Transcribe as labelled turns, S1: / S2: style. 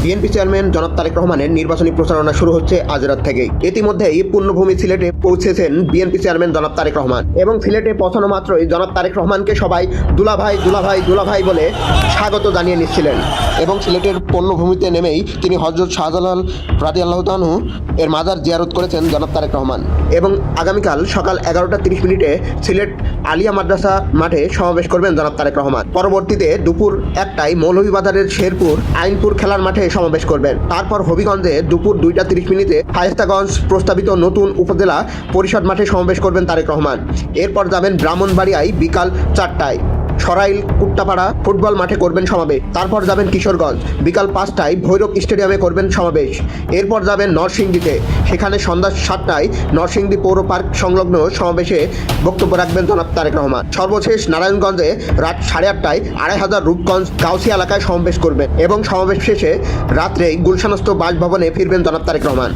S1: BNP chairman জনাব তারেক রহমানের নির্বাচনী প্রচারণা শুরু হচ্ছে আজ রাত থেকেই। ইতিমধ্যেই পূর্ণভূমি সিলেটে পৌঁছেছেন বিএনপি চেয়ারম্যান জনাব তারেক রহমান এবং সিলেটে পৌঁছানো মাত্রই জনাব তারেক রহমানকে সবাই দুলাভাই দুলাভাই দুলাভাই বলে স্বাগত জানিয়ে নিচ্ছিলেন এবং সিলেটের পূর্ণভূমিতে নেমেই তিনি হযরত শাহজালাল রাদিয়াল্লাহু তাআলা এর মাজার জিয়ারত করেছেন জনাব তারেক রহমান এবং আগামীকাল সকাল 11:30 সিলেট আলিয়া মাদ্রাসা মাঠে সমাবেশ করবেন জনাব তারেক রহমান। পরবর্তীতে দুপুর 1টায় মৌলভীবাজারের শেরপুর আইনপুর খেলার মাঠে সমাবেশ করবেন। তারপর হবিগঞ্জে দুপুর 2:30 শায়েস্তাগঞ্জ প্রস্তাবিত নতুন উপজেলা পরিষদ মাঠে সমাবেশ করবেন তারেক রহমান। এরপর যাবেন ব্রাহ্মণবাড়িয়ায় বিকাল 4টায় সরাইল কুট্টাপাড়া ফুটবল মাঠে করবেন সমাবেশ। তারপর যাবেন কিশোরগঞ্জ বিকাল 5টায় ভৈরব স্টেডিয়ামে করবেন সমাবেশ। এরপর যাবেন নরসিংদীতে, সেখানে সন্ধ্যা 7টায় নরসিংদী পৌর পার্ক সংলগ্ন সমাবেশে বক্তব্য রাখবেন জনাব তারেক রহমান। সর্বশেষ নারায়ণগঞ্জে রাত 8:30টায় 2500 রূপগঞ্জ গাউসিয়া এলাকায় সমাবেশ করবেন এবং সমাবেশ শেষে রাত্রে গুলশানস্থ বাসভবনে ফিরবেন জনাব তারেক রহমান।